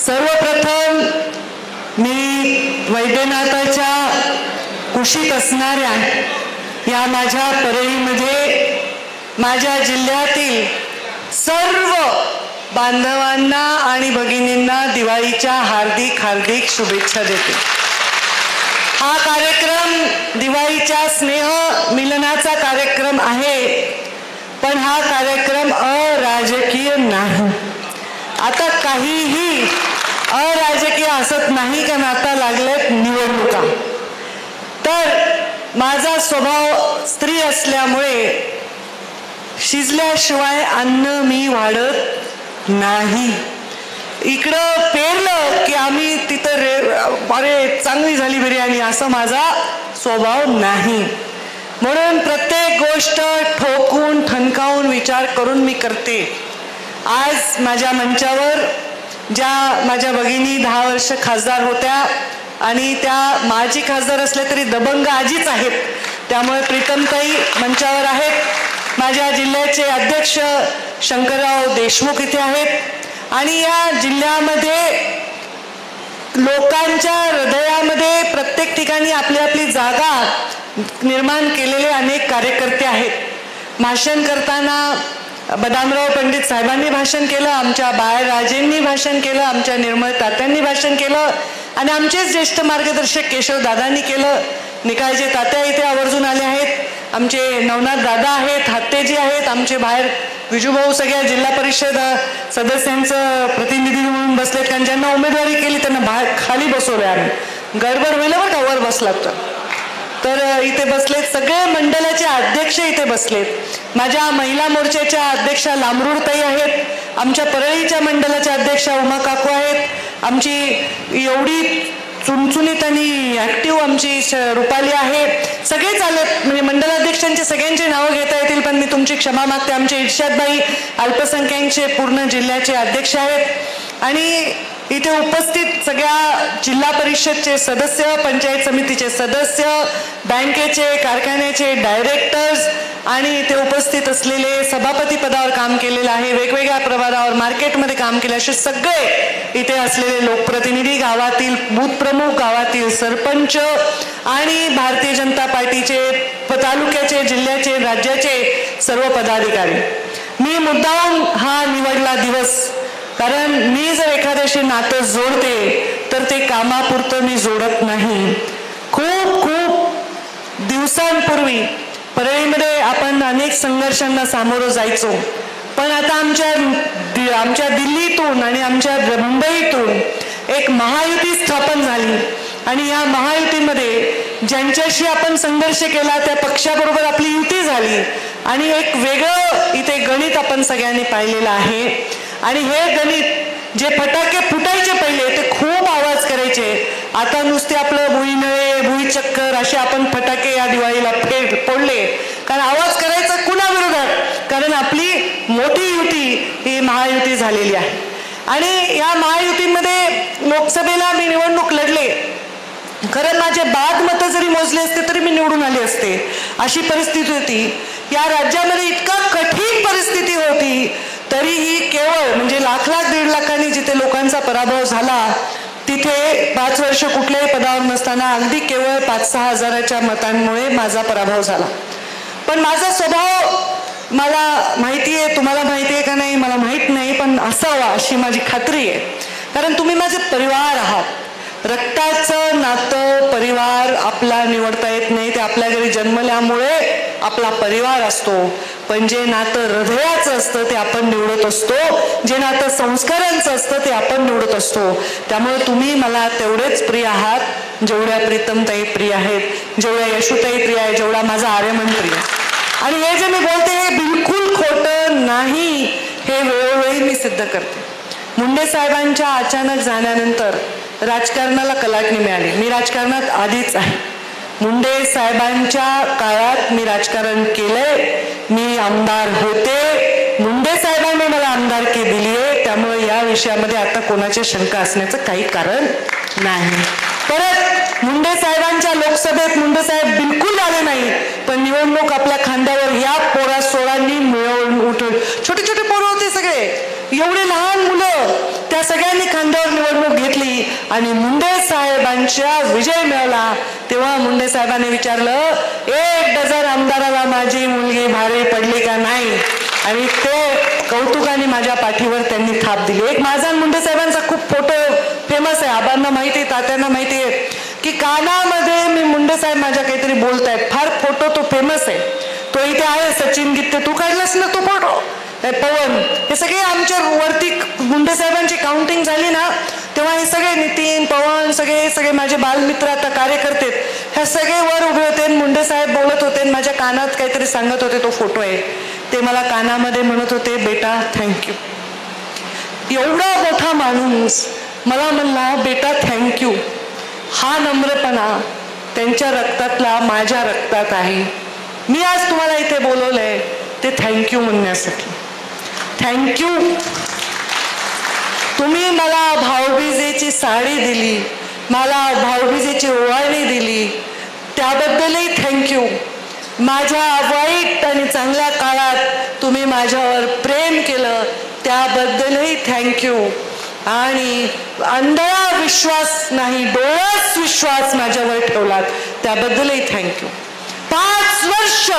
सर्वप्रथम मी वैद्यनाथाच्या कुशीत असणाऱ्या या माझ्या परळीमध्ये माझ्या जिल्ह्यातील सर्व बांधवांना आणि भगिनींना दिवाळीच्या हार्दिक हार्दिक शुभेच्छा देते. हा कार्यक्रम दिवाळीच्या स्नेह मिलनाचा कार्यक्रम आहे, पण हा कार्यक्रम अराजकीय नाही. आता काहीही अराजकीय असत नाही, कारण आता लागल्यात निवडणुका. तर माझा स्वभाव स्त्री असल्यामुळे शिजल्याशिवाय अन्न मी वाढत नाही. इकडं पेरलं की आम्ही तिथं अरे चांगली झाली बिर्याणी असं माझा स्वभाव नाही. म्हणून प्रत्येक गोष्ट ठोकून ठणकावून विचार करून मी करते. आज माझ्या मंचावर ज्या माझ्या भगिनी 10 वर्ष खासदार होत्या आणि त्या माजी खासदार असल्या तरी दबंग आजीच आहेत, त्यामुळे प्रीतमताई मंचावर आहेत. माझ्या जिल्ह्याचे अध्यक्ष शंकरराव देशमुख इथे आहेत आणि या जिल्ह्यामध्ये लोकांच्या हृदयामध्ये प्रत्येक ठिकाणी आपली आपली जागा निर्माण केलेले अनेक कार्यकर्ते आहेत. भाषण करताना बदामराव पंडित साहेबांनी भाषण केलं, आमच्या बाळराजेंनी भाषण केलं, आमच्या निर्मळ तात्यांनी भाषण केलं आणि आमचेच ज्येष्ठ मार्गदर्शक केशव दादांनी केलं. निकाळजे तात्या इथे आवर्जून आले आहेत, आमचे नवनाथ दादा आहेत, हत्तेजी आहेत, आमचे बाहेर विजूभाऊ सगळ्या जिल्हा परिषद सदस्यांचं प्रतिनिधी म्हणून बसलेत, कारण ज्यांना उमेदवारी केली त्यांना बाहेर खाली बसवले. आम्ही गडबड होईल बरं का वर बसलात तर इथे बसलेत. सगळे मंडळाचे अध्यक्ष इथे बसलेत. माझ्या महिला मोर्चाच्या अध्यक्षा लांबरूडताई आहेत, आमच्या परळीच्या मंडळाच्या अध्यक्षा उमा काकू आहेत, आमची एवढी चुणचुणीत आणि ऍक्टिव्ह आमची रुपाली आहे. सगळेच आलेत, म्हणजे मंडलाध्यक्षांचे सगळ्यांचे नावं घेता येतील, पण मी तुमची क्षमा मागते. आमचे इर्शादबाई अल्पसंख्याकचे पूर्ण जिल्ह्याचे अध्यक्ष आहेत आणि इथे उपस्थित सगळ्या जिल्हा परिषदचे सदस्य, पंचायत समितीचे सदस्य, बँकेचे, कारखान्याचे डायरेक्टर्स आणि इथे उपस्थित असलेले सभापती पदावर काम केलेलं आहे, वेगवेगळ्या प्रभागावर मार्केटमध्ये काम केले असे सगळे इथे असलेले लोकप्रतिनिधी, गावातील बूथ प्रमुख, गावातील सरपंच आणि भारतीय जनता पार्टीचे तालुक्याचे, जिल्ह्याचे, राज्याचे सर्व पदाधिकारी. मी मुद्दाम हा निवडला दिवस, कारण मी जर एखाद्याशी नातं जोडते तर ते कामापुरतं मी जोडत नाही. खूप खूप दिवसांपूर्वी परळीमध्ये आपण अनेक संघर्षांना सामोरं जायचो, पण आता आमच्या दिल्लीतून आणि आमच्या मुंबईतून एक महायुती स्थापन झाली आणि या महायुतीमध्ये ज्यांच्याशी आपण संघर्ष केला त्या पक्षाबरोबर आपली युती झाली आणि एक वेगळं इथे गणित आपण सगळ्यांनी पाहिलेलं आहे. आणि हे गणित जे फटाके फुटायचे पहिले ते खूप आवाज करायचे, आता नुसते आपलं भुईनळे, भुईचक्कर असे आपण फटाके या दिवाळीला फोडले, कारण आवाज करायचा कुणाविरोधात, कारण आपली मोठी युती ही महायुती झालेली आहे. आणि या महायुतीमध्ये लोकसभेला मी निवडणूक लढले, खरं माझे बाद मतं जरी मोजले असते तरी मी निवडून आले असते, अशी परिस्थिती होती. या राज्यामध्ये इतका कठीण परिस्थिती होती, तरीही केवळ म्हणजे लाख 1.5 लाखांनी जिथे लोकांचा पराभव झाला तिथे 5 वर्ष कुठल्याही पदावर नसताना अगदी केवळ 5-6 हजाराच्या मतांमुळे माझा पराभव झाला. पण माझा स्वभाव मला माहिती आहे, तुम्हाला माहिती आहे का नाही मला माहित नाही, पण असावा अशी माझी खात्री आहे, कारण तुम्ही माझे परिवार आहात. रक्ताचं नातं परिवार आपला निवडता येत नाही, ते आपल्या घरी जन्मल्यामुळे आपला परिवार असतो, पण जे नातं हृदयाचं असतं ते आपण निवडत असतो, जे नातं संस्कारांचं असतं ते आपण निवडत असतो. त्यामुळे तुम्ही मला तेवढेच प्रिय आहात जेवढ्या प्रीतमताई प्रिय आहेत, जेवढ्या यशोताई प्रिय आहे, जेवढा माझा आर्यमन प्रिय. आणि हे जे मी बोलते हे बिलकुल खोटं नाही, हे वेळोवेळी मी सिद्ध करते. मुंडे साहेबांच्या अचानक जाण्यानंतर राजकारणाला कलाटणी मिळाली. मी राजकारणात आधीच आहे, मुंडे साहेबांच्या काळात मी राजकारण केलंय, मी आमदार होते, मुंडे साहेबांनी मला आमदारकी दिली आहे, त्यामुळे या विषयामध्ये आता कोणाची शंका असण्याचं काही कारण नाही. परत मुंडे साहेबांच्या लोकसभेत मुंडे साहेब बिलकुल आले नाही, पण निवडणूक आपल्या खांद्यावर या पोरा सोळांनी मिळवून उठून, छोटे छोटे पोरं होते सगळे, एवढे लहान मुलं, त्या सगळ्यांनी खांद्यावर निवडणूक आणि मुंडे साहेबांच्या विजय मिळवला तेव्हा मुंडे साहेबांनी विचारलं, 1 डझन आमदाराला माझी मुलगी भारी पडली का नाही, आणि ते कौतुकाने माझ्या पाठीवर त्यांनी थाप दिली. एक माझा मुंडे साहेबांचा खूप फोटो फेमस आहे, आबांना माहिती, तात्यांना माहिती आहे की कानामध्ये मी मुंडे साहेब माझ्या काहीतरी बोलतायत, फार फोटो तो फेमस आहे. तो इथे आहे, सचिन गित्ते, तू काढलास ना तो फोटो, पवन, हे सगळे आमच्या वरती मुंडे साहेबांची काउंटिंग झाली ना तेव्हा हे सगळे नितीन, पवन, सगळे माझे बालमित्र आता कार्यकर्ते हे सगळे वर उभे होते, मुंडे साहेब बोलत होते, माझ्या कानात काहीतरी सांगत होते. तो फोटो आहे, ते मला कानामध्ये म्हणत होते, बेटा थँक्यू. एवढा मोठा माणूस मला म्हणला बेटा थँक्यू. हा नम्रपणा त्यांच्या रक्तातला माझ्या रक्तात आहे. मी आज तुम्हाला इथे बोलवलंय ते थँक्यू म्हणण्यासाठी. थँक्यू. तुम्ही मला भाऊबीजेची साडी दिली, मला भाऊबीजेची ओवाळणी दिली, त्याबद्दलही थँक्यू. माझ्या वाईट आणि चांगल्या काळात तुम्ही माझ्यावर प्रेम केलं त्याबद्दलही थँक्यू. आणि अंधळा विश्वास नाही, डोळस विश्वास माझ्यावर ठेवलात त्याबद्दलही थँक्यू. 5 वर्ष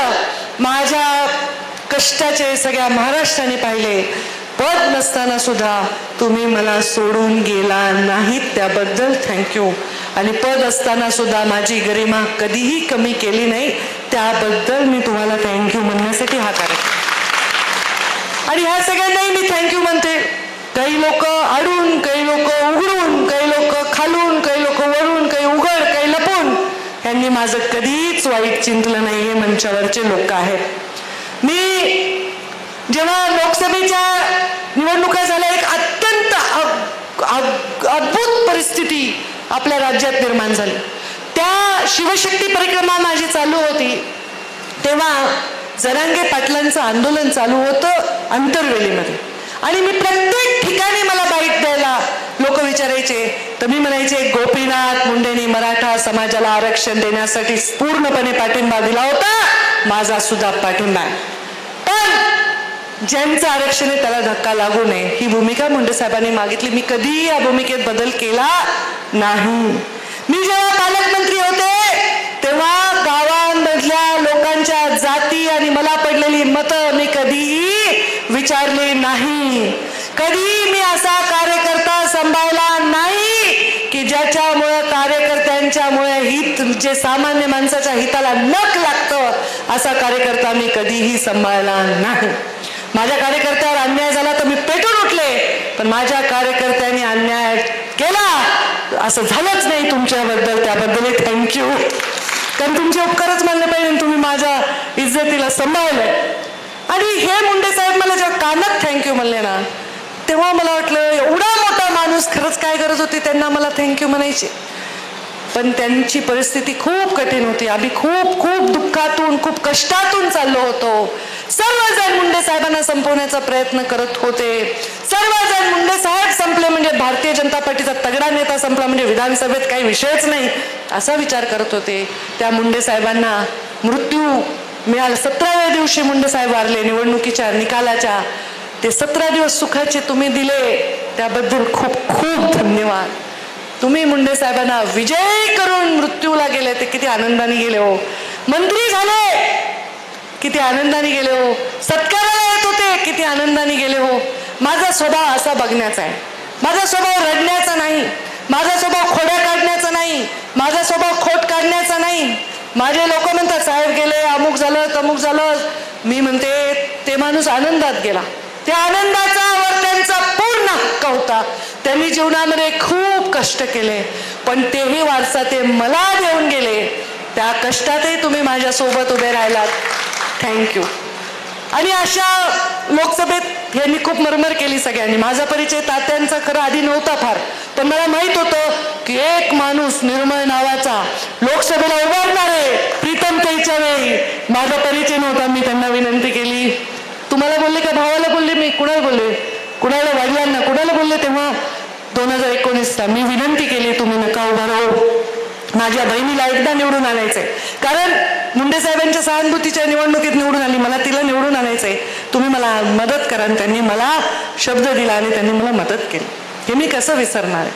माझ्या कष्टाचे सगळ्या महाराष्ट्राने पाहिले, पद नसताना सुद्धा तुम्ही मला सोडून गेला नाहीत त्याबद्दल थँक्यू. आणि पद असताना सुद्धा माझी गरिमा कधीही कमी केली नाही त्याबद्दल मी तुम्हाला थँक्यू म्हणण्यासाठी हा कार्यक्रम. आणि ह्या सगळ्यांनाही मी थँक्यू म्हणते. काही लोक आडून, काही लोक उघडून, काही लोक खालून, काही लोक वरून, काही उघड, काही लपून, यांनी माझं कधीच वाईट चिंतलं नाही. हे मंचावरचे लोक आहेत. मी जेव्हा लोकसभेच्या निवडणुका झाल्या, एक अत्यंत अद्भुत परिस्थिती आपल्या राज्यात निर्माण झाली. त्या शिवशक्ती परिक्रमा माझी चालू होती तेव्हा जरांगे पाटलांचं आंदोलन चालू होतं अंतरवेलीमध्ये, आणि मी प्रत्येक ठिकाणी मला बाईट द्यायला लोक विचारायचे, तर मी म्हणायचे गोपीनाथ मुंडेंनी मराठा समाजाला आरक्षण देण्यासाठी पूर्णपणे पाठिंबा दिला होता, माझा सुद्धा पाठिंबा आहे, पण ज्यांचं आरक्षण आहे त्याला धक्का लागू नये ही भूमिका मुंडे साहेबांनी मागितली. मी कधीही या भूमिकेत बदल केला नाही. मी जेव्हा पालकमंत्री होते तेव्हा गावांमधल्या लोकांच्या जाती आणि मला पडलेली मतं मी कधीही विचारली नाही. कधी मी असा कार्यकर्ता सांभाळला नाही की ज्याच्यामुळे कार्यकर्त्यांच्यामुळे हित जे सामान्य माणसाच्या हिताला नख लागतं असा कार्यकर्ता मी कधीही सांभाळला नाही. माझ्या कार्यकर्त्यावर अन्याय झाला तर मी पेटून उठले, पण माझ्या कार्यकर्त्यांनी अन्याय केला असं झालंच नाही तुमच्याबद्दल, त्याबद्दल थँक्यू. कारण तुमचे उपकारच मानले पाहिजे, तुम्ही माझ्या इज्जतीला सांभाळलंय. आणि हे मुंडे साहेब मला जेव्हा कानात थँक्यू म्हणले ना तेव्हा मला वाटलं एवढा मोठा माणूस खरंच काय गरज होती त्यांना मला थँक्यू म्हणायची. पण त्यांची परिस्थिती खूप कठीण होती. आम्ही खूप खूप दुःखातून, खूप कष्टातून चाललो होतो. सर्वजण मुंडे साहेबांना संपवण्याचा प्रयत्न करत होते. सर्वजण मुंडे साहेब संपले म्हणजे भारतीय जनता पार्टीचा तगडा नेता संपला म्हणजे विधानसभेत काही विषयच नाही असा विचार करत होते. त्या मुंडे साहेबांना मृत्यू मिळाला. 17व्या दिवशी मुंडे साहेब वारले निवडणुकीच्या निकालाच्या. ते 17 दिवस सुखाचे तुम्ही दिले त्याबद्दल खूप खूप धन्यवाद. तुम्ही मुंडे साहेबांना विजय करून मृत्यूला गेले ते किती आनंदाने गेले हो. मंत्री झाले किती आनंदाने गेले हो. सत्काराला येत होते किती आनंदाने गेले हो. माझा स्वभाव असा बघण्याचा आहे. माझा स्वभाव रडण्याचा नाही, माझा स्वभाव खोड्या काढण्याचा नाही, माझा स्वभाव खोट काढण्याचा नाही. माझे लोक म्हणतात साहेब गेले, अमुक झालं तमुक झालं. मी म्हणते ते माणूस आनंदात गेला. त्या आनंदाचा वर त्यांचा पूर्ण हक्क होता. त्यांनी जीवनामध्ये खूप कष्ट केले पण तेही वारसा ते मला देऊन गेले. त्या कष्टातही तुम्ही माझ्या सोबत उभे राहिलात, थँक्यू. आणि अशा लोकसभेत यांनी खूप मरमर केली सगळ्यांनी. माझा परिचय तात्यांचा खरं आधी नव्हता फार, पण मला माहित होतं की एक माणूस निर्मळ नावाचा लोकसभेला उभारणार आहे. प्रीतमताईच्या वेळी माझा परिचय नव्हता. मी त्यांना विनंती केली. तुम्हाला बोलले का भावाला बोलले, मी कुणाला बोलले, कुणाला वडिलांना कुणाला बोलले, तेव्हा 2019ला मी विनंती केली तुम्ही नका उभा राहू. माझ्या बहिणीला एकदा निवडून आणायचंय, कारण मुंडे साहेबांच्या सहानुभूतीच्या निवडणुकीत निवडून आली, मला तिला निवडून आणायचंय, तुम्ही मला मदत करा. त्यांनी मला शब्द दिला आणि त्यांनी मला मदत केली. हे मी कसं विसरणार आहे.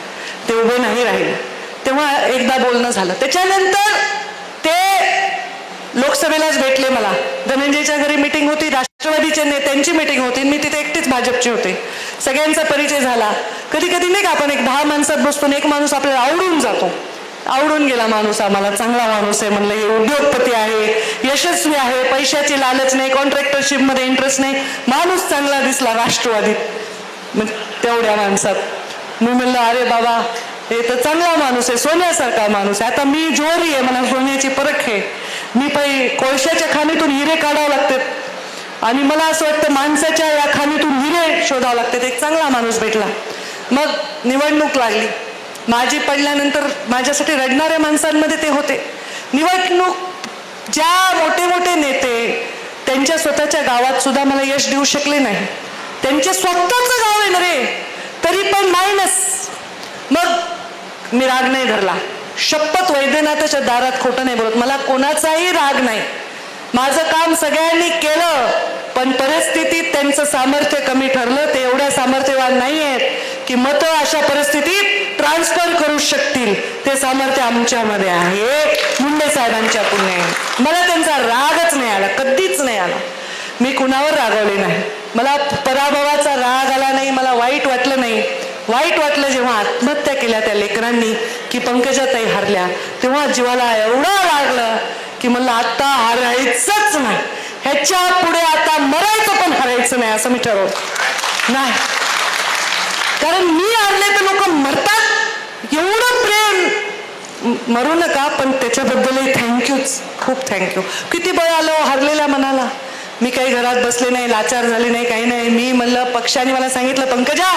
ते उभे नाही राहिले. तेव्हा एकदा बोलणं झालं. त्याच्यानंतर ते लोकसभेलाच भेटले मला. धनंजयच्या घरी मिटिंग होती, राष्ट्रवादीच्या नेत्यांची मिटिंग होती, मी तिथे एकटीच भाजपची होते. सगळ्यांचा परिचय झाला. कधी कधी नाही का आपण एक 10 माणसात बसतो, एक माणूस आपल्याला आवडून जातो. आवडून गेला माणूस आम्हाला, चांगला माणूस आहे म्हणलं, हे उद्योगपती आहे, यशस्वी आहे, पैशाची लालच नाही, कॉन्ट्रॅक्टरशिप मध्ये इंटरेस्ट नाही, माणूस चांगला दिसला राष्ट्रवादीत. मग तेवढ्या माणसात मी म्हणलं अरे बाबा हे तर चांगला माणूस आहे, सोन्यासारखा माणूस आहे. आता मी जोरी आहे, मला सोन्याची परख आहे. मी कोळशाच्या खाणीतून हिरे काढावं लागतात आणि मला असं वाटतं माणसाच्या या खाणीतून हिरे शोधावं लागतात. एक चांगला माणूस भेटला. मग निवडणूक लागली. माझी पडल्यानंतर माझ्यासाठी रडणाऱ्या माणसांमध्ये ते होते. निवडणूक ज्या मोठे मोठे नेते त्यांच्या स्वतःच्या गावात सुद्धा मला यश देऊ शकले नाही. त्यांचे स्वतःचं गाव आहे ना रे, तरी पण मायनस. मग मी राग नाही धरला. शपथ वैद्यनाथाच्या दारात खोटं नाही बोलत. मला कोणाचाही राग नाही. माझं काम सगळ्यांनी केलं, पण परिस्थितीत त्यांचं सामर्थ्य कमी ठरलं. ते एवढ्या सामर्थ्यवान नाही आहेत की मतं अशा परिस्थितीत ट्रान्सफर करू शकतील. ते सामर्थ्य आमच्यामध्ये आहे, मुंडे साहेबांच्या पुण्याने. मला त्यांचा रागच नाही आला, कधीच नाही आला. मी कुणावर रागवले नाही. मला पराभवाचा राग आला नाही, मला वाईट वाटलं नाही. वाईट वाटलं जेव्हा आत्महत्या केल्या त्या लेकरांनी, की पंकजाताई हारल्या, तेव्हा जीवाला एवढं लागलं की म्हणलं आता हारायचंच नाही, ह्याच्या पुढे आता मरायचं पण हारायचं नाही, असं मी ठरवलं. नाही, कारण मी हारले तर लोक मरतात. एवढं प्रेम, मरू नका, पण त्याच्याबद्दलही थँक्यूच, खूप थँक्यू. किती बळ आलं हारलेल्या मनाला. मी काही घरात बसले नाही, लाचार झाले नाही, काही नाही. मी म्हणलं, पक्षाने मला सांगितलं पंकजा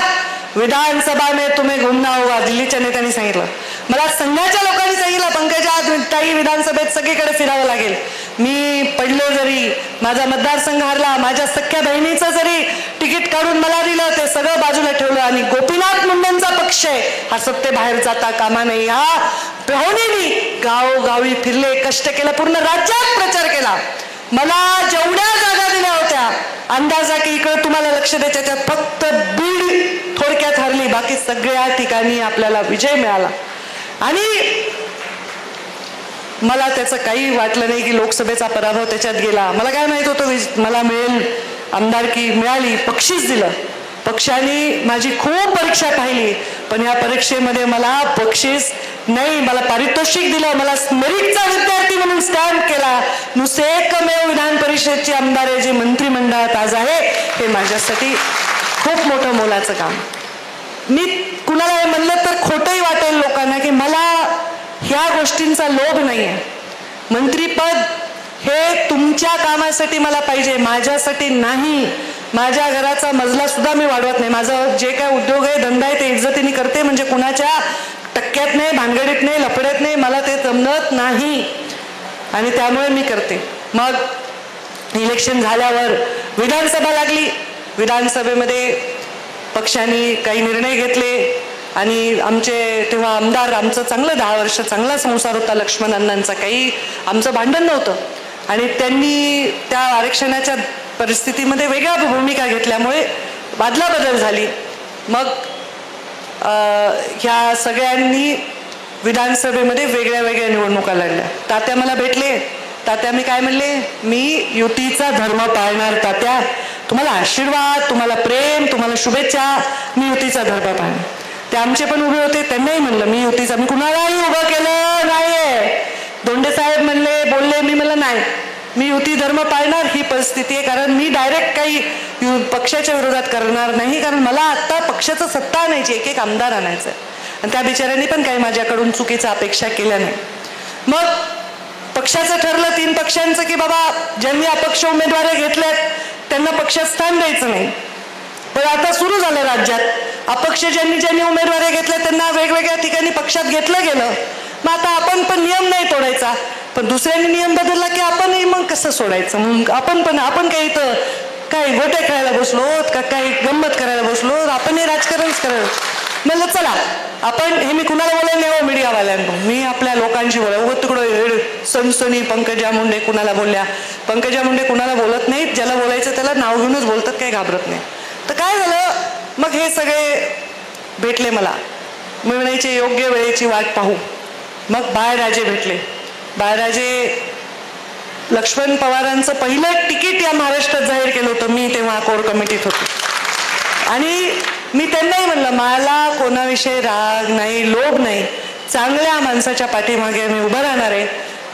विधानसभा में तुम्हें घूमना होगा. दिल्लीच्या नेत्यांनी सांगितलं मला, संघाच्या लोकांनी सांगितलं पंकजा ताई विधानसभेत सगळीकडे फिरावं लागेल. मी पडलो जरी, माझा मतदारसंघ हारला, माझ्या सख्या बहिणीचं जरी तिकीट काढून मला दिलं, ते सगळं बाजूला ठेवलं आणि गोपीनाथ मुंडेंचा पक्ष आहे हा सत्ते बाहेर जाता कामा नाही. हा पाहुणेनी गावोगावी फिरले, कष्ट केलं, पूर्ण राज्यात प्रचार केला. मला जेवढ्या जागा दिल्या होत्या अंदाजा की इकडे तुम्हाला लक्ष द्यायचं, त्यात फक्त बीड थोडक्यात हरली, बाकी सगळ्या ठिकाणी आपल्याला विजय मिळाला. आणि मला त्याचं काही वाटलं नाही की लोकसभेचा पराभव त्याच्यात गेला. मला काय माहित होतं मला मिळेल, आमदारकी मिळाली, बक्षीस दिलं. पक्षाने माझी खूप परीक्षा पाहिली, पण या परीक्षेमध्ये मला बक्षीस नाही, मला पारितोषिक दिलं, मला मेरिटचा विद्यार्थी म्हणून स्टॅम्प केला. नुसते एकमेव विधान परिषदेचे आमदार आहे जे मंत्रिमंडळात आज आहे, हे माझ्यासाठी खूप मोठं मोलाचं काम. मी कुणाला हे म्हणलं तर खोटंही वाटेल लोकांना की मला ह्या गोष्टींचा लोभ नाही आहे. मंत्रीपद हे तुमच्या कामासाठी मला पाहिजे, माझ्यासाठी नाही. माझ्या घराचा मजला सुद्धा मी वाढवत नाही. माझं जे काय उद्योग आहे, धंदा आहे, ते इज्जतीने करते, म्हणजे कुणाच्या टक्क्यात नाही, भानगडीत नाही, लफड्यात नाही. मला ते जमत नाही आणि त्यामुळे मी करते. मग इलेक्शन झाल्यावर विधानसभा लागली. विधानसभेमध्ये पक्षाने काही निर्णय घेतले आणि आमचे तेव्हा आमदार, आमचं चांगलं 10 वर्ष चांगला संसार होता लक्ष्मण अण्णांचा, काही आमचं भांडण नव्हतं. आणि त्यांनी त्या आरक्षणाच्या परिस्थितीमध्ये वेगळ्या भूमिका घेतल्यामुळे बादला बदल झाली. मग ह्या सगळ्यांनी विधानसभेमध्ये वेगळ्या वेगळ्या निवडणुका लढल्या. तात्या मला भेटले. तात्या मी काय म्हणले, मी युतीचा धर्म पाळणार. तात्या तुम्हाला आशीर्वाद, तुम्हाला प्रेम, तुम्हाला शुभेच्छा, मी युतीचा धर्म पाळणार. ते आमचे पण उभे होते, त्यांनाही म्हणलं मी युतीचा, मी कुणालाही उभं केलं नाहीये. दोंडे साहेब म्हणले, बोलले, मी म्हणलं नाही, मी युती धर्म पाळणार. ही परिस्थिती आहे, कारण मी डायरेक्ट काही पक्षाच्या विरोधात करणार नाही, कारण मला आता पक्षाचं सत्ता आणायची, एक आमदार आणायचं आहे. आणि त्या बिचाऱ्यांनी पण काही माझ्याकडून चुकीच्या अपेक्षा केल्या नाही. मग पक्षाचं ठरलं 3 पक्षांचं की बाबा ज्यांनी अपक्ष उमेदवार घेतल्यात त्यांना पक्षात स्थान द्यायचं नाही. पण आता सुरू झालं राज्यात, अपक्ष ज्यांनी उमेदवारी घेतल्या त्यांना वेगवेगळ्या ठिकाणी पक्षात घेतलं गेलं. मग आता आपण पण नियम नाही तोडायचा, पण दुसऱ्यांनी नियम बदलला की आपणही मग कसं सोडायचं. मग आपण काही इथं काही गोटे खेळायला बसलो का, काही गंमत करायला बसलो, आपणही राजकारणच करायला. म्हणलं चला आपण, हे मी कुणाला बोलायला नाही हो मीडियावाल्यांना, मी आपल्या लोकांशी बोला. उगत तिकडं सनसनी पंकजा मुंडे कुणाला बोलल्या. पंकजा मुंडे कुणाला बोलत नाहीत, ज्याला बोलायचं त्याला नाव घेऊनच बोलतात, काही घाबरत नाही. तर काय झालं, मग हे सगळे भेटले मला. मिळण्याची योग्य वेळेची वाट पाहू. मग बाळराजे भेटले. बाळराजे लक्ष्मण पवारांचं पहिलं तिकीट या महाराष्ट्रात जाहीर केलं होतं. मी तेव्हा कोर कमिटीत होते आणि मी त्यांनाही म्हणलं मला कोणाविषयी राग नाही, लोभ नाही, चांगल्या माणसाच्या पाठीमागे मी उभं राहणार आहे.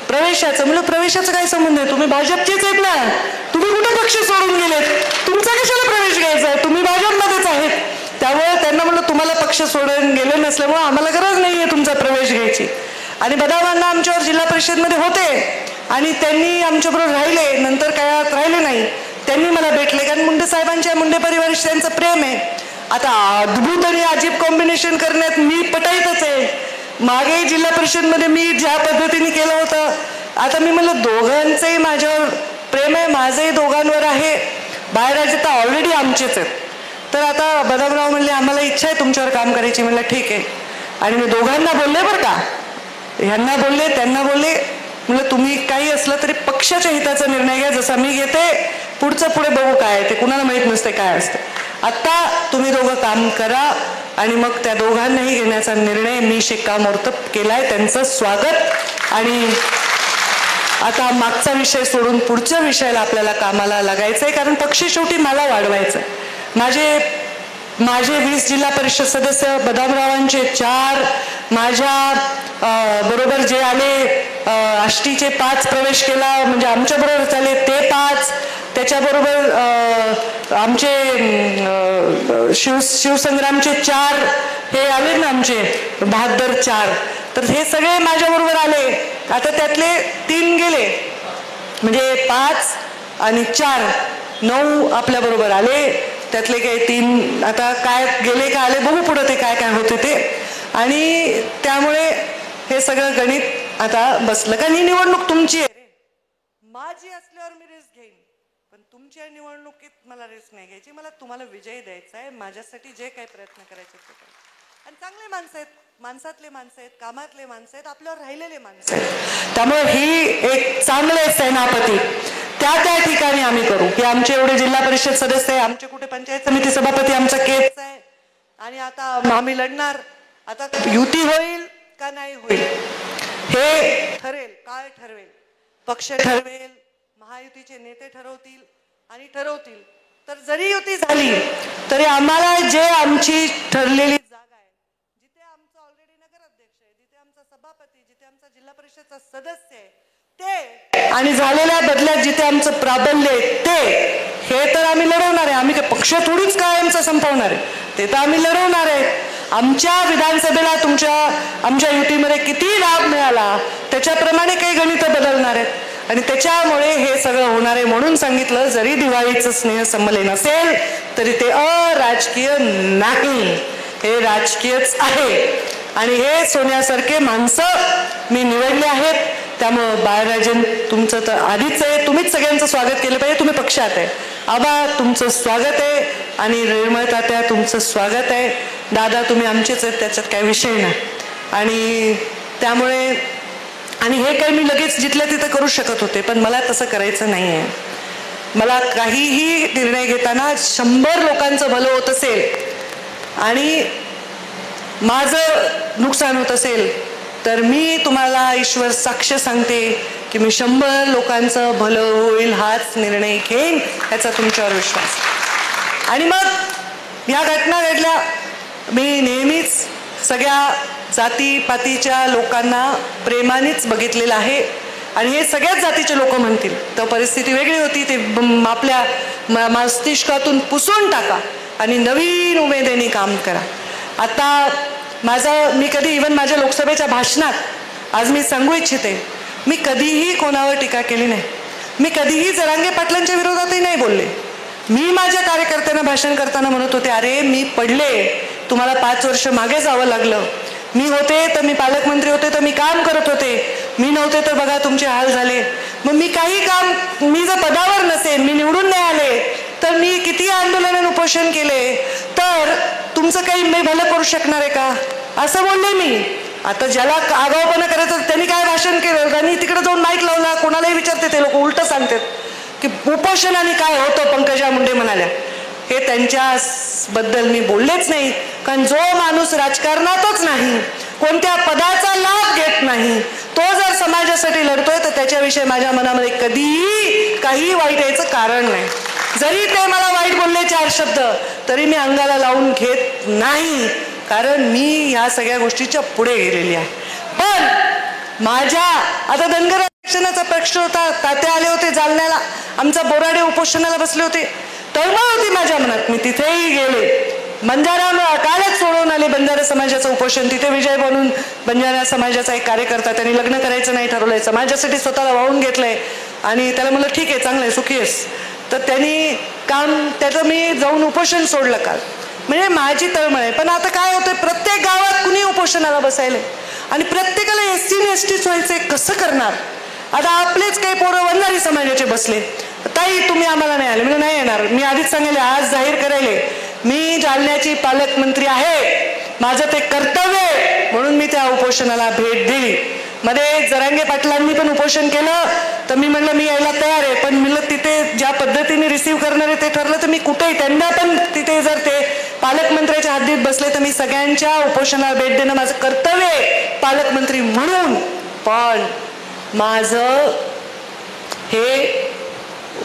प्रवेशाचं म्हणलं प्रवेशाचं काय संबंध आहे, तुम्ही भाजपचेच आहेत ना, तुम्ही कुठे पक्ष सोडून गेलेत, तुमचा कशाला प्रवेश घ्यायचा आहे, तुम्ही भाजपमध्येच आहेत. त्यामुळे त्यांना म्हणलं तुम्हाला पक्ष सोडून गेले नसल्यामुळे आम्हाला गरज नाही आहे तुमचा प्रवेश घ्यायची. आणि बदामांना आमच्यावर जिल्हा परिषदमध्ये होते आणि त्यांनी आमच्याबरोबर राहिले, नंतर काळात राहिले नाही, त्यांनी मला भेटले कारण मुंडे साहेबांच्या मुंडे परिवाराशी त्यांचं प्रेम आहे. आता अद्भुत आणि अजीब कॉम्बिनेशन करण्यात मी पटाईतच आहे. मागे जिल्हा परिषदमध्ये मी ज्या पद्धतीने केलं होतं, आता मी म्हणलं दोघांचंही माझ्यावर प्रेम आहे, माझंही दोघांवर आहे. बाळराजे तर ऑलरेडी आमचेच आहेत. तर आता बदामराव म्हणले आम्हाला इच्छा आहे तुमच्यावर काम करायची. म्हणलं ठीक आहे. आणि मी दोघांना बोलले बरं का, ह्यांना बोलले त्यांना बोलले, म्हणलं तुम्ही काही असलं तरी पक्षाच्या हिताचा निर्णय घ्या, जसा मी घेते पुढचं पुढे बघू काय ते, कुणाला माहीत नसते काय असतं. आत्ता तुम्ही दोघं काम करा. आणि मग त्या दोघांनाही घेण्याचा निर्णय मी शिक्कामोर्तब केलाय. त्यांचं स्वागत. आणि आता मागचा विषय सोडून पुढच्या विषयाला आपल्याला कामाला लागायचंय कारण पक्ष शेवटी मला वाढवायचं. माझे 20 जिल्हा परिषद सदस्य, बदामरावांचे 4, माझ्या बरोबर जे आले आष्टीचे 5 प्रवेश केला, म्हणजे आमच्या बरोबर झाले ते 5, त्याच्याबरोबर आमचे शिवसंग्रामचे 4 हे आले ना, आमचे बहादर 4, तर हे सगळे माझ्याबरोबर आले. आता त्यातले 3 गेले, म्हणजे 5 आणि 4 9 आपल्या बरोबर आले. त्यातले काही 3 आता काय गेले का आले बघू पुढे ते काय काय होते ते. आणि त्यामुळे हे सगळं गणित आता बसलं. कारण ही निवडणूक तुमची आहे रे, माझी असल्यावर मी रिस्क घेईन, पण तुमच्या निवडणुकीत मला रिस्क नाही घ्यायची. मला तुम्हाला विजय द्यायचा आहे. माझ्यासाठी जे काही प्रयत्न करायचे ते करा. आणि चांगले माणसं आहेत, माणसातले माणसं आहेत, कामातले माणसं आहेत, आपल्यावर राहिलेले माणसं आहेत. त्यामुळे ही एक चांगले सेनापती त्या ठिकाणी आम्ही करू. हे आमचे एवढे जिल्हा परिषद सदस्य आहे, आमचे कुठे पंचायत समिती सभापती आमचा केस आहे. आणि आता आम्ही लढणार. आता युती होईल का नाही होईल हे ठरेल, काळ ठरवेल, पक्ष ठरवेल, महायुतीचे नेते ठरवतील आणि ठरवतील. तर जरी युती झाली तरी आम्हाला जे आमची ठरलेली जागा आहे, जिथे आमचा ऑलरेडी नगराध्यक्ष आहे, जिथे आमचा सभापती, जिथे आमचा जिल्हा परिषदचा सदस्य आहे ते, आणि झालेल्या बदल्यात जिथे आमचं प्राबल्य आहे ते, हे तर आम्ही लढवणार आहे. आम्ही काय पक्ष थोडीच कायमचा संपवणार आहे, ते तर आम्ही लढवणार आहे. आमच्या विधानसभेला आमच्या युतीमध्ये किती लाभ मिळाला त्याच्याप्रमाणे काही गणित बदलणार आहेत आणि त्याच्यामुळे हे सगळं होणार आहे. म्हणून सांगितलं जरी दिवाळीचं स्नेह संमेलन असेल तरी ते अराजकीय नाही, हे राजकीयच आहे. आणि हे सोन्यासारखे माणसं मी निवडले आहेत. त्यामुळं बाळराजन तुमचं तर आधीच आहे, तुम्हीच सगळ्यांचं स्वागत केलं पाहिजे. तुम्ही पक्षात आहे. आबा तुमचं स्वागत आहे आणि रेळमळ तात्या तुमचं स्वागत आहे. दादा तुम्ही आमचेच आहेत, त्याच्यात काही विषय नाही. आणि त्यामुळे आणि हे काही मी लगेच जिथल्या तिथं करू शकत होते, पण मला तसं करायचं नाही आहे. मला काहीही निर्णय घेताना 100 लोकांचं भलं होत असेल आणि माझं नुकसान होत असेल तर मी तुम्हाला ईश्वर साक्ष सांगते की मी 100 लोकांचं भलं होईल हाच निर्णय घेईन, याचा तुमच्यावर विश्वास. आणि मग या घटना घडल्या. मी नेहमीच सगळ्या जातीपातीच्या लोकांना प्रेमानेच बघितलेलं आहे आणि हे सगळ्याच जातीचे लोक म्हणतील तर परिस्थिती वेगळी होती, ते आपल्या मस्तिष्कातून पुसून टाका आणि नवीन उमेदीने काम करा. आता मी कधी इव्हन माझ्या लोकसभेच्या भाषणात आज मी सांगू इच्छिते, मी कधीही कोणावर टीका केली नाही. मी कधीही जरांगे पाटलांच्या विरोधातही नाही बोलले. मी माझ्या कार्यकर्त्यांना भाषण करताना म्हणत होते, अरे मी पडले, तुम्हाला 5 वर्ष मागे जावं लागलं. मी होते तर मी पालकमंत्री होते तर मी काम करत होते, मी नव्हते तर बघा तुमचे हाल झाले. मग मी काही काम, मी जर पदावर नसेल, मी निवडून नाही आले तर मी किती आंदोलन उपोषण केले तर तुमचं काही मी भलं करू शकणार आहे का, असं बोलले मी. आता ज्याला आगाऊपणा करायचं त्यांनी काय भाषण केलं, त्यांनी तिकडे जाऊन माईक लावला, कोणालाही विचारते ते लोक उलट सांगतात की उपोषणाने काय होतं. पंकजा मुंडे म्हणाल्या, हे त्यांच्याबद्दल मी बोललेच नाही. कारण जो माणूस राजकारणातच नाही, कोणत्या पदाचा लाभ घेत नाही, तो जर समाजासाठी लढतोय तर त्याच्याविषयी माझ्या मनामध्ये कधीही काही वाईट यायचं कारण नाही. जरी ते मला वाईट बोलले 4 शब्द तरी मी अंगाला लावून घेत नाही, कारण मी ह्या सगळ्या गोष्टीच्या पुढे गेलेली आहे. पण माझ्या आता धनगर आरक्षणाचा प्रश्न होता, तात्या आले होते जालन्याला, आमचा बोराडे उपोषणाला बसले होते, तळमळ होती माझ्या मनात, मी तिथेही गेले. बंजारा कालच सोडवून आले बंजारा समाजाचं उपोषण. तिथे विजय म्हणून बंजारा समाजाचा एक कार्यकर्ता, त्यांनी लग्न करायचं नाही ठरवलंय, समाजासाठी स्वतःला वाहून घेतलंय आणि त्याला म्हणलं ठीक आहे चांगलं आहे सुखी आहेस, तर त्यांनी काम त्याचं मी जाऊन उपोषण सोडलं काल. म्हणजे माझी तळमळ आहे. पण आता काय होतंय, प्रत्येक गावात कुणी उपोषणाला बसायले आणि प्रत्येकाला SC आणि STच व्हायचंय, कसं करणार? आता आपलेच काही पोरं वंजारी समाजाचे बसले, ताई तुम्ही आम्हाला नाही आले, म्हणजे नाही येणार. मी आधीच सांगितले, आज जाहीर करायले मी जालन्याची पालकमंत्री आहे, माझं ते कर्तव्य आहे, म्हणून मी त्या उपोषणाला भेट दिली. मध्ये जरांगे पाटलांनी पण उपोषण केलं तर मी म्हणलं मी यायला तयार आहे, पण म्हणलं तिथे ज्या पद्धतीने रिसीव्ह करणार आहे ते ठरलं तर मी कुठेही, त्यांना पण तिथे जर ते पालकमंत्र्याच्या हद्दीत बसले तर मी सगळ्यांच्या उपोषणाला भेट देणं माझं कर्तव्य आहे पालकमंत्री म्हणून. पण माझं हे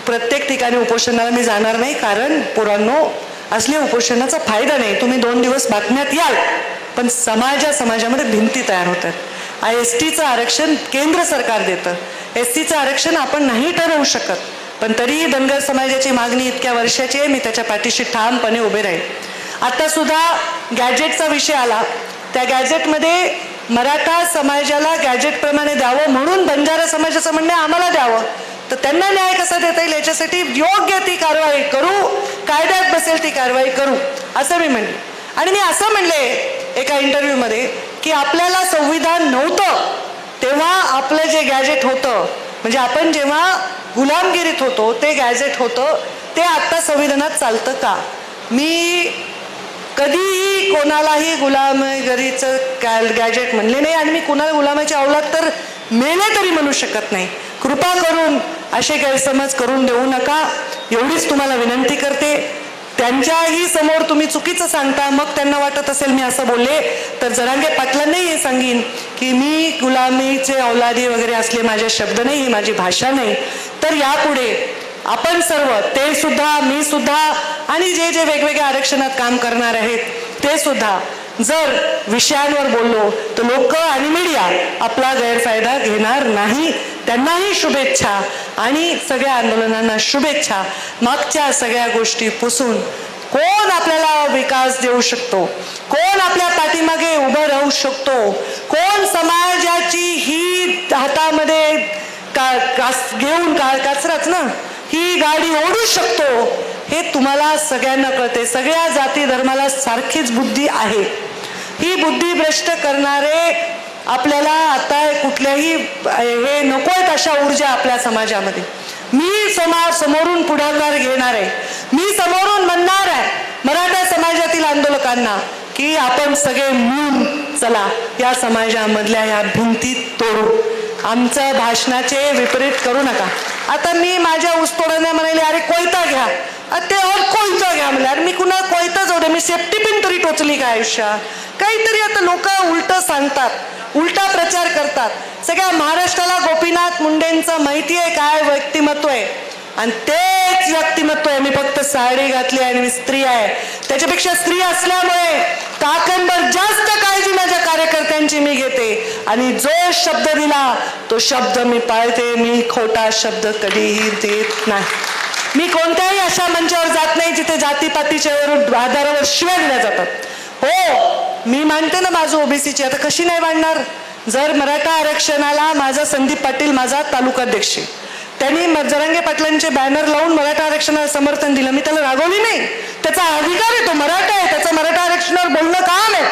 प्रत्येक ठिकाणी उपोषणाला मी जाणार नाही, कारण पोरांनो असल्या उपोषणाचा फायदा नाही. तुम्ही 2 दिवस बातम्यात याल पण समाजामध्ये भिंती तयार होतात. STचं आरक्षण केंद्र सरकार देतं, SCचं आरक्षण आपण नाही ठरवू शकत, पण तरीही धनगर समाजाची मागणी इतक्या वर्षाची आहे, मी त्याच्या पाठीशी ठामपणे उभे राहील. आता सुद्धा गॅजेटचा विषय आला, त्या गॅजेटमध्ये मराठा समाजाला गॅजेटप्रमाणे द्यावं म्हणून बंजारा समाजाचं म्हणणं आम्हाला द्यावं, तर त्यांना न्याय कसा देता येईल याच्यासाठी योग्य ती कारवाई करू, कायद्यात बसेल ती कारवाई करू असं मी म्हणले. आणि मी असं म्हणले एका इंटरव्ह्यूमध्ये की आपल्याला संविधान नव्हतं तेव्हा आपलं जे गॅजेट होतं, म्हणजे आपण जेव्हा गुलामगिरीत होतो ते गॅजेट होतं, ते आता संविधानात चालतं का? मी कधीही कोणालाही गुलामगिरीचं गॅजेट म्हणले नाही आणि मी कुणाला गुलामाची अवलाद तर मेले तरी म्हणू शकत नाही. कृपा करून असे गैरसमज करून देऊ नका, एवढीच तुम्हाला विनंती करते. त्यांच्याही समोर तुम्ही चुकीचं सांगता, मग त्यांना वाटत असेल मी असं बोलले तर जरांगे पाटलांनाही हे सांगीन की मी गुलामीचे अवलादी वगैरे असले माझे शब्द नाही, ही माझी भाषा नाही. तर यापुढे आपण सर्व, ते सुद्धा, मी सुद्धा आणि जे जे वेगवेगळ्या आरक्षणात काम करणार आहेत ते सुद्धा जर विषयांवर बोललो तर लोक आणि मीडिया आपला गैरफायदा घेणार नाही. त्यांनाही शुभेच्छा आणि सगळ्या आंदोलनांना शुभेच्छा. मागच्या सगळ्या गोष्टी पुसून कोण आपल्याला विकास देऊ शकतो, कोण आपल्या पाठीमागे उभं राहू शकतो, कोण समाजाची ही हातामध्ये घेऊन काचराच ना ही गाडी ओढू शकतो हे तुम्हाला सगळ्यांना कळते. सगळ्या जाती धर्माला सारखीच बुद्धी आहे. ही बुद्धी भ्रष्ट करणारे आपल्याला आता कुठल्याही हे नकोय अशा ऊर्जा आपल्या समाजामध्ये. मी समोरून पुढाकार घेणार आहे, मी समोरून म्हणणार आहे मराठा समाजातील आंदोलकांना की आपण सगळे मिळून चला या समाजामधल्या या भिंती तोडू, आमचं भाषणाचे विपरीत करू नका. आता मी माझ्या ऊसतोडांना म्हणाले अरे कोयता घ्या, ते कोयता घ्या म्हणले, अरे मी कुणा कोयता जाऊ दे, मी सेफ्टी पिन तरी टोचली का आयुष्यात? काहीतरी आता लोक उलट सांगतात, उलटा प्रचार करतात. सगळ्या महाराष्ट्राला गोपीनाथ मुंडेंचं माहिती आहे काय व्यक्तिमत्व आहे आणि तेच व्यक्तिमत्व आहे. मी फक्त साडी घातली आणि मी स्त्री आहे, त्याच्यापेक्षा स्त्री असल्यामुळे ताकदभर जास्त काळजी माझ्या कार्यकर्त्यांची मी घेते आणि जो शब्द दिला तो शब्द मी पाळते. मी खोटा शब्द कधीही देत नाही. मी कोणत्याही अशा मंचावर जात नाही जिथे जातीपातीच्या आधारावर शिव्या दिल्या जातात. हो मी मानते ना माझं ओबीसीची, आता कशी नाही मांडणार? जर मराठा आरक्षणाला माझा संदीप पाटील माझा तालुकाध्यक्ष, त्यांनी जरांगे पाटलांचे बॅनर लावून मराठा आरक्षणाला समर्थन दिलं, मी त्याला रागवली नाही. त्याचा अधिकार आहे, तो मराठा आहे, त्याचं मराठा आरक्षणावर बोलणं काम आहे.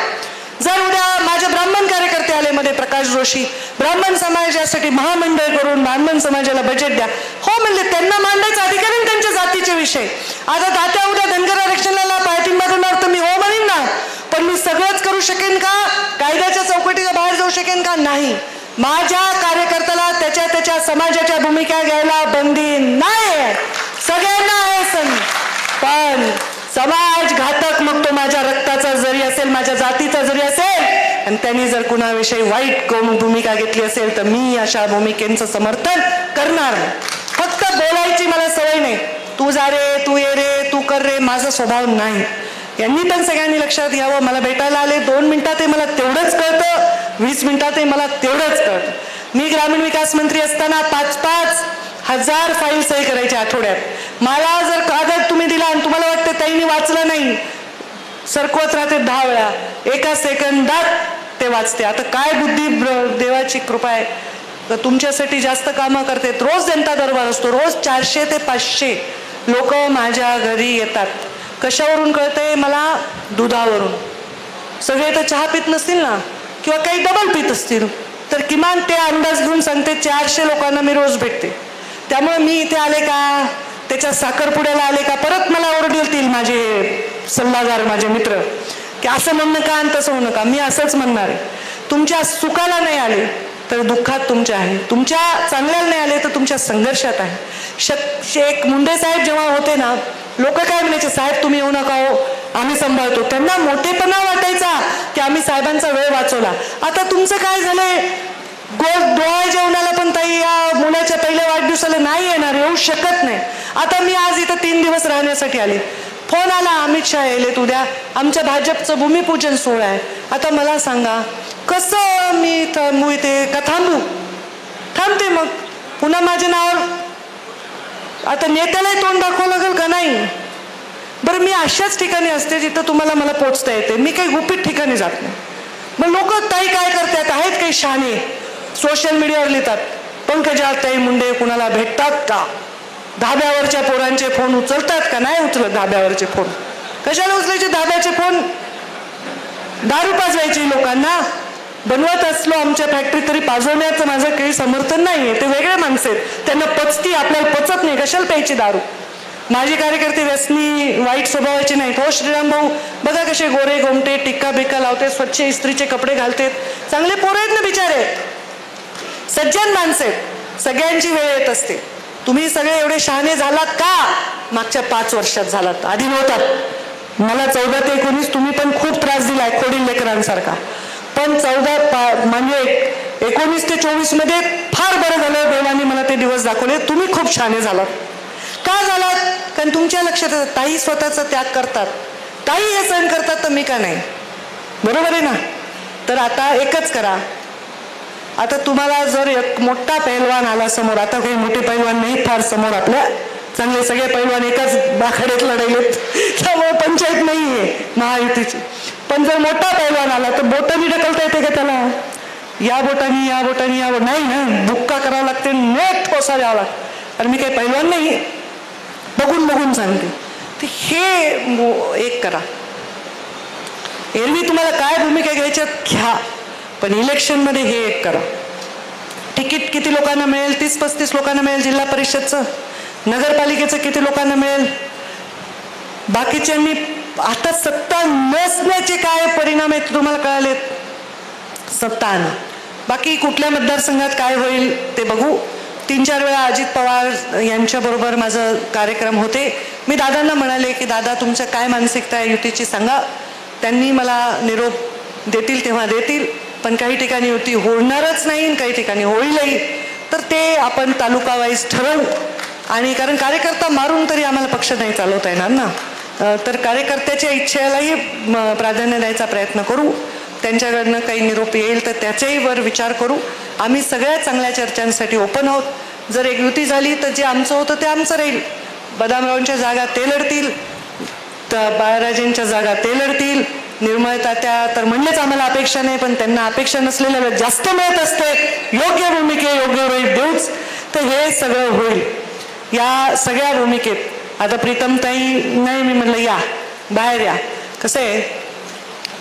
जर उद्या माझे ब्राह्मण कार्यकर्ते आले मध्ये प्रकाश जोशी, ब्राह्मण समाजासाठी महामंडळ करून ब्राह्मण समाजाला बजेट द्या, हो म्हणले, त्यांना मांडायचा अधिकार आहे त्यांच्या जातीचे विषय. आता तात्या उद्या धनगर आरक्षणाला पाठिंबा देणार तर मी हो म्हणेन ना, पण मी सगळंच करू शकेन का? कायद्याच्या चौकटीच्या बाहेर जाऊ शकेन का? नाही. माझ्या कार्यकर्त्याला त्याच्या समाजाच्या भूमिका घ्यायला बंदी नाही, सगळ्यांना आहे संधी. पण समाज घातक, मग तो माझ्या रक्ताचा जरी असेल, माझ्या जातीचा जरी असेल, आणि त्यांनी जर कुणाविषयी वाईट भूमिका घेतली असेल तर मी अशा भूमिकेचं समर्थन करणार नाही. फक्त बोलायची मला सवय नाही. तू जा रे, तू ये रे, तू कर रे, माझा स्वभाव नाही. यांनी पण सगळ्यांनी लक्षात घ्यावं. मला भेटायला आले 2 मिनिटात मला तेवढंच कळतं, 20 मिनिटात मला तेवढंच कळतं. मी ग्रामीण विकास मंत्री असताना 5-5 हजार फाईल सही करायच्या आठवड्यात. मला जर कागद तुम्ही दिला आणि तुम्हाला वाटतं ताईंनी वाचलं नाही, सरकवत राहते 10 वेळा, एका सेकंदात ते वाचते. आता काय बुद्धी, देवाची कृपा आहे, तुमच्यासाठी जास्त कामं करते. रोज जनता दरबार असतो, रोज 400 ते 500 लोक माझ्या घरी येतात. कशावरून कळतंय मला? दुधावरून. सगळे तर चहा पित नसतील ना, किंवा काही डबल पित असतील, तर किमान ते अंदाज घेऊन सांगते 400 लोकांना मी रोज भेटते. त्यामुळे मी इथे आले का, त्याच्या साखरपुड्याला आले का, परत मला ओरडतील माझे सल्लागार, माझे मित्र, की असं म्हणू नका आणि तसं म्हणू नका. मी असंच म्हणणार आहे, तुमच्या सुखाला नाही आले तर दुःखात तुमच्या आहे, तुमच्या चांगल्याला नाही आले तर तुमच्या संघर्षात आहे. शेख मुंडे साहेब जेव्हा होते ना, लोक काय म्हणायचे, साहेब तुम्ही येऊ नका हो, आम्ही सांभाळतो. त्यांना मोठेपणा वाटायचा की आम्ही साहेबांचा वेळ वाचवला. आता तुमचं काय झालंय, डोळा जेवणाला पण ताई या मुलाच्या पहिल्या वाढदिवसाला नाही येणार, येऊ शकत नाही. आता मी आज इथं 3 दिवस राहण्यासाठी आले. फोन आला, अमित शहा यायलेत उद्या, आमच्या भाजपचं भूमिपूजन सोहळा आहे. आता मला सांगा कसं मी थांबू इथे, का थांबते मग पुन्हा माझ्या नावावर आता नेत्यालाही तोंड दाखवावं लागेल का नाही? बरं, मी अशाच ठिकाणी असते जिथं तुम्हाला मला पोचता येते. मी काही गुपित ठिकाणी जात नाही. मग लोक ताई काय करतात, आहेत काही शहाणे, सोशल मीडियावर लिहितात, पंकजा ताई मुंडे कुणाला भेटतात का, धाब्यावरच्या पोरांचे फोन उचलतात का? नाही उचलत धाब्यावरचे फोन. कशाला उचलायचे धाब्याचे फोन? दारू पाजवायची लोकांना. बनवत असलो आमच्या फॅक्टरी तरी पाजवण्याचं माझं काही समर्थन नाहीये. ते वेगळे माणसं आहेत, त्यांना पचती, आपल्याला पचत नाही. कशाला प्यायची दारू? माझे कार्यकर्ते व्यसनी, वाईट स्वभावाचे नाहीत हो श्रीराम भाऊ. बघा कसे गोरे गोमटे, टिक्का बिक्का लावते, स्वच्छ इस्त्रीचे कपडे घालतात, चांगले पोरं आहेत ना बिचारे, सज्जन माणसं आहेत. सगळ्यांची वेळ येत असते. तुम्ही सगळे एवढे शहाणे झालात का? मागच्या 5 वर्षात झालात, आधी नव्हतात. मला 14 ते 19 तुम्ही पण खूप त्रास दिलाय खोडील लेकरांसारखा, पण 14 म्हणजे 19 ते 24 मध्ये फार बरं झालं. देवाने मला ते दिवस दाखवले. तुम्ही खूप शहाणे झालात. का झालात? कारण तुमच्या लक्षात येतं ताई स्वतःचा त्याग करतात, ताई हे सहन करतात, तर मी का नाही? बरोबर आहे ना? तर आता एकच करा. आता तुम्हाला जर एक मोठा पैलवान आला समोर, आता काही मोठे पैलवान नाही फार समोर, आपल्या चांगले सगळे पैलवान एकाच बाखाड्यात लढायलेत, त्यामुळे पंचायत नाहीये महायुतीची. पण जर मोठा पैलवान आला तर बोटांनी ढकलता येते का त्याला? या बोटानी या बोटानी या नाही ना, बुक्का करावं लागते, नेट ठोसा द्यावा लागतो. आणि मी काही पैलवान नाही, बघून बघून सांगते. तर हे एक करा. एरवी तुम्हाला काय भूमिका घ्यायच्यात घ्या, पण इलेक्शनमध्ये हे एक करा. तिकीट किती लोकांना मिळेल? 30-35 लोकांना मिळेल जिल्हा परिषदचं. नगरपालिकेचं किती लोकांना मिळेल? बाकीच्यांनी आता सत्ता नसण्याचे काय परिणाम आहेत तुम्हाला कळालेत? सत्ता आणा. बाकी कुठल्या मतदारसंघात काय होईल ते बघू. 3-4 वेळा अजित पवार यांच्या बरोबर माझं कार्यक्रम होते. मी दादांना म्हणाले की दादा तुमचं काय मानसिकता आहे युतीची सांगा. त्यांनी मला निरोप देतील तेव्हा देतील, पण काही ठिकाणी युती होणारच नाही, काही ठिकाणी होईलही. तर ते आपण तालुका वाईज ठरवू. आणि कारण कार्यकर्ता मारून तरी आम्हाला पक्ष नाही चालवता येणार ना, तर कार्यकर्त्याच्या इच्छेलाही प्राधान्य द्यायचा प्रयत्न करू. त्यांच्याकडनं काही निरोप येईल तर त्याच्याही वर विचार करू. आम्ही सगळ्या चांगल्या चर्चांसाठी ओपन आहोत. जर एक युती झाली तर जे आमचं होतं ते आमचं राहील. बदामरावांच्या जागा ते लढतील, तर बाळराजेंच्या जागा ते लढतील. निर्मळ तात्या तर म्हणलेच आम्हाला अपेक्षा नाही, पण त्यांना अपेक्षा नसलेल्या जास्त मिळत असते. योग्य भूमिके योग्य वेळी देऊच, तर हे सगळं होईल. या सगळ्या भूमिकेत आता प्रीतमताई नाही, मी म्हणलं या बाहेर या. कसं आहे,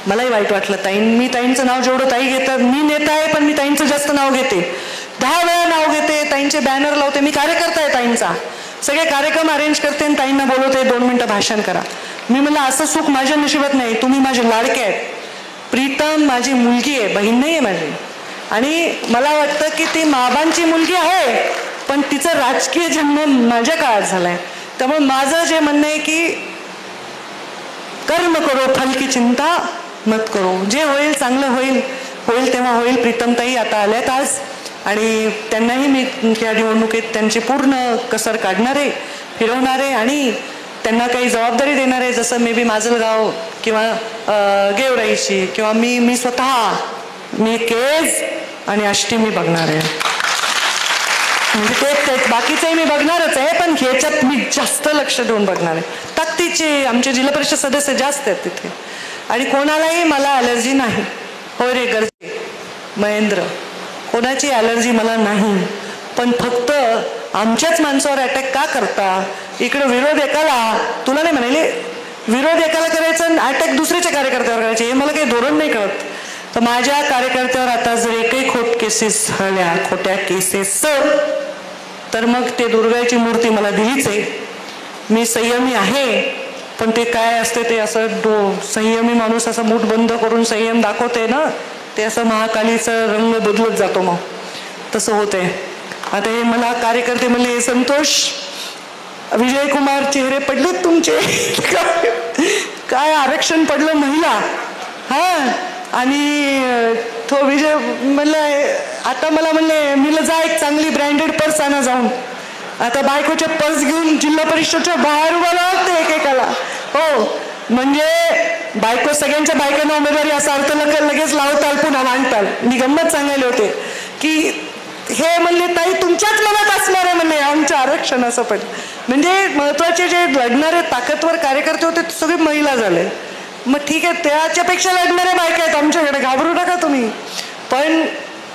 मलाही वाईट वाटलं ताई, मी ताईंचं नाव जेवढं ताई घेतात, मी नेता आहे पण मी ताईंचं जास्त नाव घेते, 10 वेळा नाव घेते, ताईंचे बॅनर लावते. मी कार्यकर्ता आहे ताईंचा, सगळे कार्यक्रम अरेंज करते आणि ताईंना बोलवते 2 मिनिटं भाषण करा. मी म्हणलं असं सुख माझ्या नशिबात नाही, तुम्ही माझे लाडके आहेत. प्रीतम माझी मुलगी आहे, बहीण नाही आहे माझी. आणि मला वाटतं की ती माबांची मुलगी आहे, पण तिचा राजकीय जन्म माझ्या काळात झालाय. त्यामुळे माझं जे म्हणणं आहे की कर्म करो फल की चिंता मत करो. जे होईल चांगलं होईल, होईल तेव्हा होईल. प्रीतमताई आता आल्यात आज आणि त्यांनाही मी या निवडणुकीत त्यांची पूर्ण कसर काढणारे, फिरवणारे आणि त्यांना काही जबाबदारी देणार आहे. जसं मे बी माजलगाव किंवा गेवराईची किंवा मी स्वतः मी केज आणि आष्टी मी बघणार आहे. म्हणजे ते बाकीचंही मी बघणारच आहे, पण ह्याच्यात मी जास्त लक्ष देऊन बघणार आहे. ताकदीचे आमचे जिल्हा परिषद सदस्य जास्त आहेत तिथे आणि कोणालाही मला ॲलर्जी नाही. होय रे गरजे महेंद्र, कोणाची ॲलर्जी मला नाही. पण फक्त आमच्याच माणसावर अटॅक का करता? इकडे विरोध एकाला, तुला नाही म्हणाले विरोध एकाला करायचा आणि अटॅक दुसऱ्याच्या कार्यकर्त्यावर करायचे, हे मला काही धोरण नाही कळत. तर माझ्या कार्यकर्त्यावर आता जर एकही केसेस झाल्या, खोट्या केसेस, तर मग ते दुर्गाची मूर्ती मला दिलीच आहे. मी संयमी आहे, पण ते काय असते ते असं संयमी माणूस असं मूठ बंद करून संयम दाखवते ना, ते असं महाकालीचा रंग बदलत जातो, मग तसं होते. आता हे मला कार्यकर्ते म्हणले, संतोष विजयकुमार चेहरे पडलेत तुमचे, काय आरक्षण पडलं महिला. हा आणि तो विजय म्हणलं, आता मला म्हणले मीला जा एक चांगली ब्रँडेड पर्स आणा जाऊन. आता बायकोचे पर्स घेऊन जिल्हा परिषदच्या बाहेर उभा लागते एकेकाला. हो म्हणजे बायको सगळ्यांच्या बायकांना उमेदवारी असा अर्थ लगेच लावताल पुन्हा मांडताल. मी गंमत सांगायला होते की हे म्हणले ताई तुमच्याच मनात असणार आहे म्हणले आमचं आरक्षण. असं पण म्हणजे महत्वाचे जे लढणारे ताकदवर कार्यकर्ते होते ते सगळे महिला झाले. मग ठीक आहे, त्याच्यापेक्षा लढणाऱ्या बायका आहेत आमच्याकडे, घाबरू नका तुम्ही. पण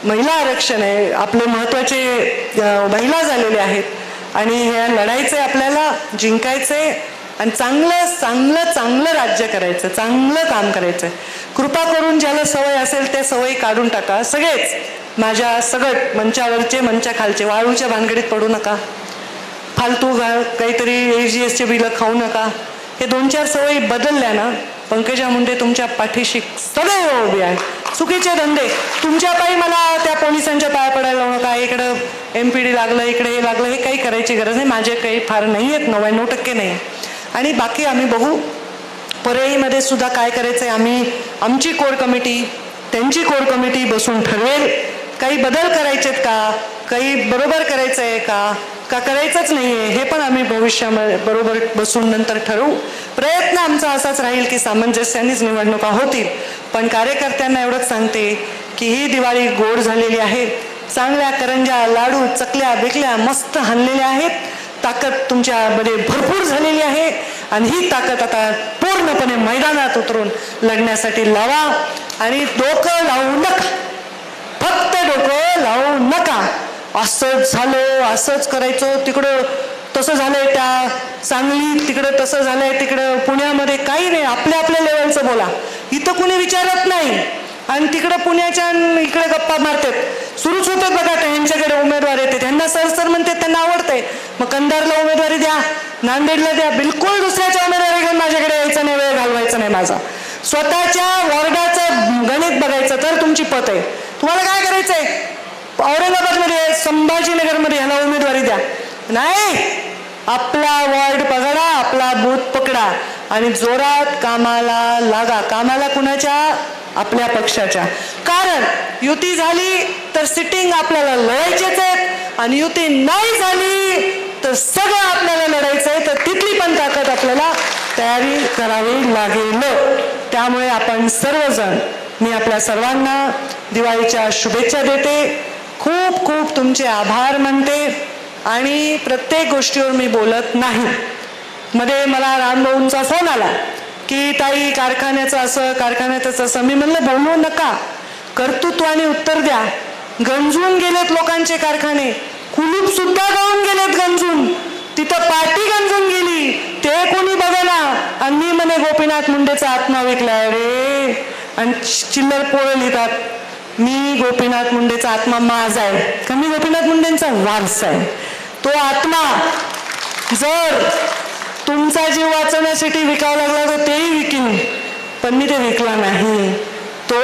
महिला आरक्षण आहे, आपले महत्वाचे महिला झालेले आहेत आणि हे लढायचे, आपल्याला जिंकायचे आणि चांगलं चांगलं चांगलं राज्य करायचं, चांगलं काम करायचं. कृपा करून ज्याला सवय असेल त्या सवयी काढून टाका. सगळेच माझ्या सगळं मंचावरचे मंचाखालचे वाळूच्या भानगडीत पडू नका. फालतू काहीतरी AGSचे बिलं खाऊ नका. हे 2-4 सवयी बदलल्या ना, पंकजा मुंडे तुमच्या पाठीशी सदैव उभी आहे. चुकीचे धंदे तुमच्या पायी मला त्या पोलिसांच्या पाया पडायला लावू नका. इकडं MPD लागलं, इकडे हे लागलं, हे काही करायची गरज नाही. माझे काही फार नाही आहेत, 99% नाही. आणि बाकी आम्ही बघू परळीमध्ये सुद्धा काय करायचंय. आमची कोर कमिटी त्यांची कोर कमिटी बसून ठरवेल. काही बदल करायचेत का, काही बरोबर करायचंय का करायचंच नाहीये, हे पण आम्ही भविष्यामध्ये बरोबर बसून नंतर ठरवू. प्रयत्न आमचा असाच राहील की सामंजस्यानेच निवडणुका होतील. पण कार्यकर्त्यांना एवढंच सांगते की ही दिवाळी गोड झालेली आहे. चांगल्या करंजा, लाडू, चकल्या बिकल्या मस्त हाणलेल्या आहेत. ताकद तुमच्यामध्ये भरपूर झालेली आहे आणि ही ताकद आता पूर्णपणे मैदानात उतरून लढण्यासाठी लावा. आणि डोकं लावू नका, फक्त डोकं लावू नका. असंच झालं, असंच करायचं, तिकडं तसं झालंय, त्या सांगली तिकडं तसं झालंय, तिकडं पुण्यामध्ये काही नाही. आपल्या लेवलचं बोला, इथं कुणी विचारत नाही. आणि तिकडं पुण्याच्या इकडे गप्पा मारतात, सुरूच होतात बघा. त्यांच्याकडे उमेदवार येते, त्यांना सर म्हणतात, त्यांना आवडते. मग कंधारला उमेदवारी द्या, नांदेडला द्या, बिलकुल दुसऱ्याच्या उमेदवारी घेऊन माझ्याकडे यायचं नाही, वेळ घालवायचा नाही माझा. स्वतःच्या वॉर्डाचं गणित बघायचं तर तुमची पत आहे. तुम्हाला काय करायचंय, औरंगाबादमध्ये, संभाजीनगरमध्ये ह्याला उमेदवारी द्या. नाही, आपला वॉर्ड पकडा, आपला बूथ पकडा आणि जोरात कामाला लागा. कामाला कुणाच्या, आपल्या पक्षाच्या. कारण युती झाली तर सिटिंग आपल्याला लढायचेच आहेत आणि युती नाही झाली तर सगळं आपल्याला लढायचं आहे. तर तिथली पण ताकद आपल्याला तयारी करावी लागेल. त्यामुळे आपण सर्वजण, मी आपल्या सर्वांना दिवाळीच्या शुभेच्छा देते. खूप खूप तुमचे आभार मानते. आणि प्रत्येक गोष्टीवर मी बोलत नाही. मध्ये मला रामभाऊंचा फोन आला की ताई कारखान्याचं असं, कारखान्याचं असं. मी म्हणलं बोलू नका, कर्तृत्वाने उत्तर द्या. गंजून गेलेत लोकांचे कारखाने, कुलूप सुद्धा गळून गेलेत गंजून, तिथं पार्टी गंजून गेली, ते कोणी बघना. आणि मी म्हणे गोपीनाथ मुंडेचा आत्मा विकलाय रे, आणि चिल्लर पोळं लिहितात. मी गोपीनाथ मुंडेचा आत्मा माझा आहे का, मी गोपीनाथ मुंडेंचा वारसा आहे. तो आत्मा जर तुमचा जीव वाचवण्यासाठी विकावा लागला तर तेही विकीन, पण मी ते विकला नाही. तो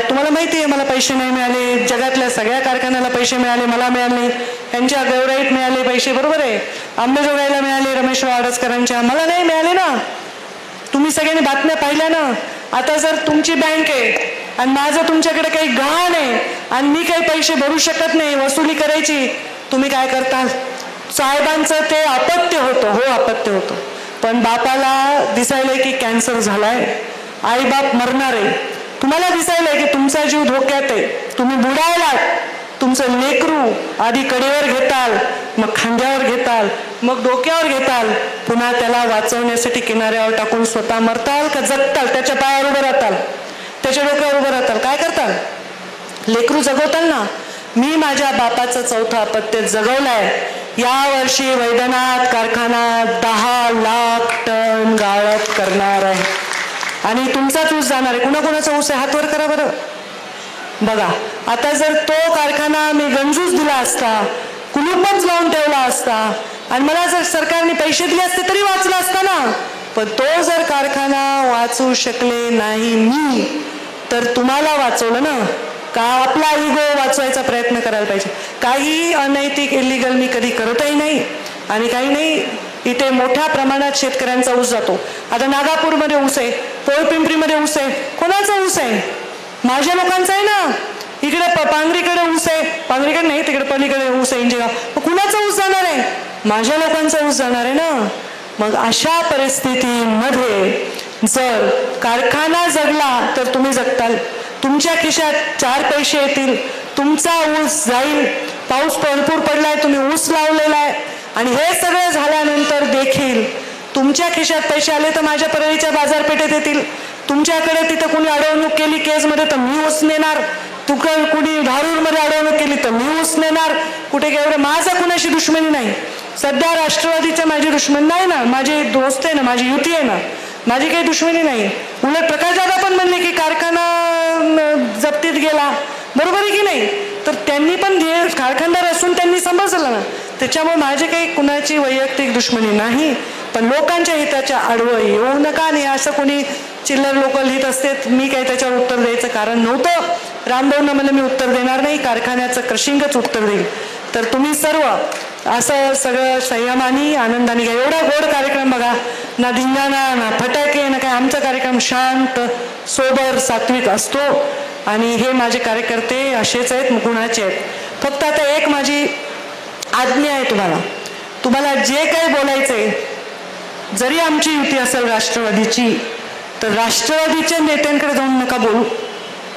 तुम्हाला माहिती आहे, मला पैसे नाही मिळाले, जगातल्या सगळ्या कारखान्याला पैसे मिळाले, मला मिळाले. त्यांच्या गौराईत मिळाले पैसे, बरोबर आहे. आंबेजोगाईला मिळाले, रमेश आडसकरांच्या, मला नाही मिळाले ना. तुम्ही सगळ्यांनी बातम्या पाहिल्या ना. आता जर तुमची बँक आहे आणि माझं तुमच्याकडे काही गहाण आहे आणि मी काही पैसे भरू शकत नाही, वसुली करायची, तुम्ही काय करता? साहेबांचं ते अपत्य होतं, हो अपत्य होतं. पण बापाला दिसायलंय की कॅन्सर झालाय, आई बाप मरणार आहे, तुम्हाला दिसायलंय की तुमचा जीव धोक्यात आहे, तुम्ही बुडायलात, तुमचं लेकरू आधी कडेवर घेताल, मग खांद्यावर घेताल, मग डोक्यावर घेताल, पुन्हा त्याला वाचवण्यासाठी किनाऱ्यावर टाकून स्वतः मरताल का जगताल? त्याच्या पायावर उभं राहताल, त्याच्या डोक्यावर उभं राहताल, काय करताल? लेकरू जगवताल ना. मी माझ्या बापाचं चौथं अपत्य जगवलंय. यावर्षी वैद्यनाथ कारखाना 10 लाख टन गाळप करणार आहे आणि तुमचाच ऊस जाणार आहे. कुणाकुणाचा ऊस आहे? हात वर करा बरं. बघा, आता जर तो कारखाना मी गंजूस दिला असता, कुलूपच लावून ठेवला असता आणि मला जर सरकारने पैसे दिले असते तरी वाचला असता ना. पण तो जर कारखाना वाचू शकले नाही मी, तर तुम्हाला वाचवलं ना. का आपला इगो वाचवायचा प्रयत्न करायला पाहिजे. काही अनैतिक इलिगल मी कधी करतही नाही आणि काही नाही. इथे मोठ्या प्रमाणात शेतकऱ्यांचा ऊस जातो. आता नागापूरमध्ये ऊस आहे, पोळपिंपरीमध्ये ऊस आहे. कोणाचा ऊस आहे? माझ्या लोकांचा आहे ना. इकडे पांगरीकडे ऊस आहे, पांगरीकडे नाही, तिकडे पलीकडे ऊस आहे इंजेगाव. मग कुणाचा ऊस जाणार आहे? माझ्या लोकांचा ऊस जाणार आहे ना. मग अशा परिस्थितीमध्ये जर कारखाना जगला तर तुम्ही जगताल, तुमच्या खिशात 4 पैसे येतील, तुमचा ऊस जाईल. पाऊस भरपूर पडलाय, तुम्ही ऊस लावलेला आहे आणि हे सगळं झाल्यानंतर देखील तुमच्या खिशात पैसे आले तर माझ्या परळीच्या बाजारपेठेत येतील. तुमच्याकडे तिथं कुणी अडवणूक केली केसमध्ये तर मी ऊस नेणार, कुणी धारूरमध्ये अडवणूक केली तर मी ऊस नेणार. कुठे एवढं माझं कुणाशी दुश्मनी नाही. सध्या राष्ट्रवादीचं माझी दुश्मन नाही ना, माझी दोस्त आहे ना, माझी युती आहे ना, माझी काही दुश्मनी नाही. उलट प्रकाशदादा पण म्हणले की कारखाना जप्तीत गेला, बरोबर आहे की नाही? तर त्यांनी पण कारखानदार असून त्यांनी समजलं ना. त्याच्यामुळे माझे काही कुणाची वैयक्तिक दुश्मनी नाही, पण लोकांच्या हिताच्या आडवं येऊ नका. आणि असं कोणी चिल्लर लोक लिहित असते, मी काही त्याच्यावर उत्तर द्यायचं कारण नव्हतं. रामभाऊंना मला मी उत्तर देणार नाही, कारखान्याचं क्रशिंगच उत्तर देईल. तर तुम्ही सर्व असं सगळं संयमानी आनंदाने घ्या. एवढा गोड कार्यक्रम बघा, ना धिंगाणा ना फटाके ना काय. आमचा कार्यक्रम शांत सोबर सात्विक असतो आणि हे माझे कार्यकर्ते असेच आहेत, गुणाचे आहेत. फक्त आता एक माझी आज्ञा आहे तुम्हाला जे काही बोलायचंय, जरी आमची युती असेल राष्ट्रवादीची, तर राष्ट्रवादीच्या नेत्यांकडे जाऊन नका बोलू,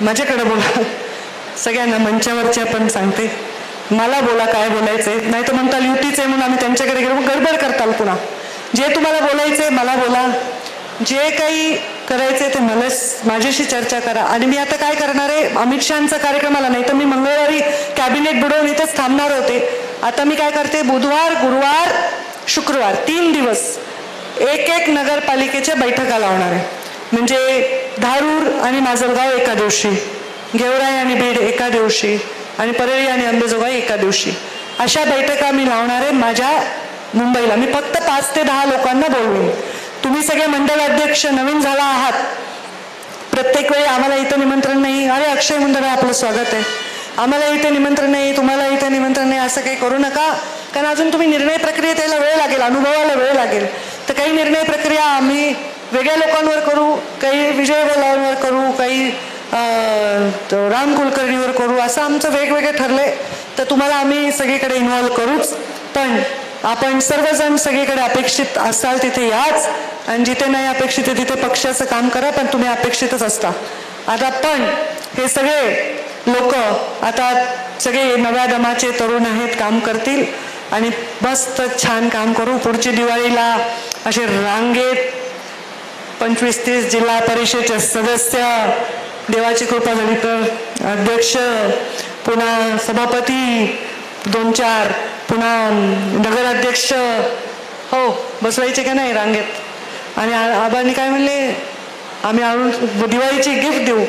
माझ्याकडे बोला. सगळ्यांना मंचावरच्या पण सांगते, मला बोला काय बोलायचंय. नाही तर म्हणताल युतीच आहे म्हणून आम्ही त्यांच्याकडे गेलो, गडबड करताल पुन्हा. जे तुम्हाला बोलायचंय मला बोला, जे काही करायचंय ते माझ्याशी चर्चा करा. आणि मी आता काय करणार आहे, अमित शहाचा कार्यक्रम आला नाही तर मी मंगळवारी कॅबिनेट बुडवून इथेच थांबणार होते. आता मी काय करते, बुधवार गुरुवार शुक्रवार 3 दिवस एक नगरपालिकेच्या बैठका लावणार आहे. म्हणजे धारूर आणि माजलगाव एका दिवशी, गेवराई आणि बीड एका दिवशी आणि परळी आणि अंबेजोगाई एका दिवशी. अशा बैठका मी लावणार आहे माझ्या मुंबईला. मी फक्त 5 ते 10 लोकांना बोलवेन. तुम्ही सगळे मंडळ अध्यक्ष नवीन झाला आहात, प्रत्येक वेळी आम्हाला इथं निमंत्रण नाही, अरे अक्षय मंडळ आपलं स्वागत आहे, आम्हाला इथे निमंत्रण नाही, तुम्हाला इथे निमंत्रण नाही, असं काही करू नका. कारण अजून तुम्ही निर्णय प्रक्रियेत यायला वेळ लागेल, अनुभवाला वेळ लागेल. तर काही निर्णय प्रक्रिया आम्ही वेगळ्या लोकांवर करू, काही विजय बोलावर करू, काही राम कुलकर्णीवर करू, असं आमचं वेगवेगळे ठरले. तर तुम्हाला आम्ही सगळीकडे इन्व्हॉल्व करूच. पण आपण सर्वजण सगळीकडे अपेक्षित असाल तिथे याच, आणि जिथे नाही अपेक्षित आहे तिथे पक्षाचं काम करा, पण तुम्ही अपेक्षितच असता. आता पण हे सगळे लोक आता सगळे नव्या दमाचे तरुण आहेत, काम करतील आणि मस्त छान काम करू. पुढची दिवाळीला असे रांगेत 25-30 जिल्हा परिषदेचे सदस्य, देवाची कृपा झाली तर अध्यक्ष, पुन्हा सभापती 2-4, पुन्हा नगराध्यक्ष, हो बसवायचे का नाही रांगेत. आणि आबांनी काय म्हणले, आम्ही दिवाळीची गिफ्ट देऊ.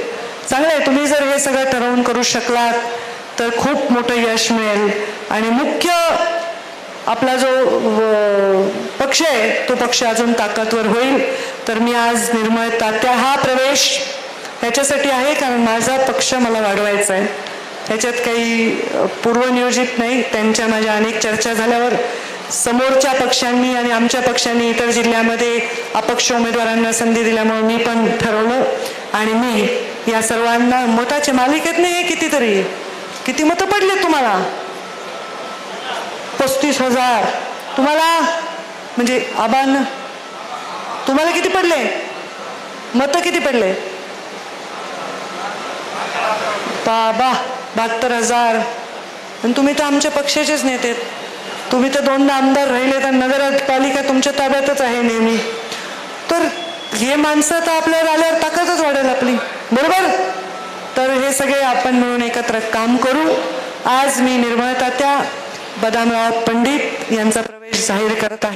चांगलं आहे, तुम्ही जर हे सगळं ठरवून करू शकलात तर खूप मोठं यश मिळेल. आणि मुख्य आपला जो पक्ष आहे तो पक्ष अजून ताकदवर होईल. तर मी आज निर्मळ तात्या हा प्रवेश ह्याच्यासाठी आहे कारण माझा पक्ष मला वाढवायचा आहे, ह्याच्यात काही पूर्वनियोजित नाही. त्यांच्या माझ्या अनेक चर्चा झाल्यावर समोरच्या पक्षांनी आणि आमच्या पक्षांनी इतर जिल्ह्यामध्ये अपक्ष उमेदवारांना संधी दिल्यामुळे मी पण ठरवलं आणि मी या सर्वांना मताचे मालिकेत नाही कितीतरी किती मतं पडले तुम्हाला 35,000 तुम्हाला म्हणजे आबांना तुम्हाला किती पडले मतं किती पडले बाबा 72,000 आणि तुम्ही तर आमच्या पक्षाचेच नेते तुम्ही तर 2दा आमदार राहिले तर नगरपालिका तुमच्या ताब्यातच आहे नेहमी तर हे माणसं तर आपल्याला आल्यावर ताकदच वाढेल आपली बरोबर तर हे सगळे आपण मिळून एकत्र काम करू आज मी निर्मळ तात्या बदामराव पंडित यांचा प्रवेश जाहीर करत आहे